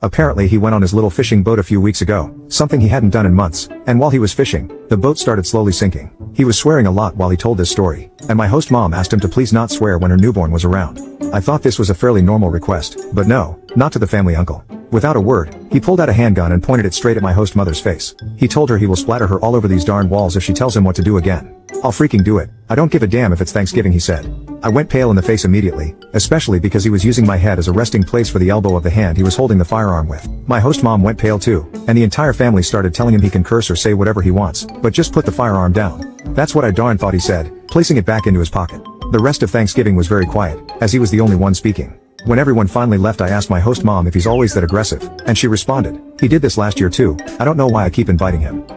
Apparently he went on his little fishing boat a few weeks ago, something he hadn't done in months, and while he was fishing, the boat started slowly sinking. He was swearing a lot while he told this story, and my host mom asked him to please not swear when her newborn was around. I thought this was a fairly normal request, but no, not to the family uncle. Without a word, he pulled out a handgun and pointed it straight at my host mother's face. He told her he will splatter her all over these darn walls if she tells him what to do again. I'll freaking do it. I don't give a damn if it's Thanksgiving, he said. I went pale in the face immediately, especially because he was using my head as a resting place for the elbow of the hand he was holding the firearm with. My host mom went pale too, and the entire family started telling him he can curse or say whatever he wants, but just put the firearm down. That's what I darn thought he said, placing it back into his pocket. The rest of Thanksgiving was very quiet, as he was the only one speaking. When everyone finally left, I asked my host mom if he's always that aggressive, and she responded, "He did this last year too. I don't know why I keep inviting him."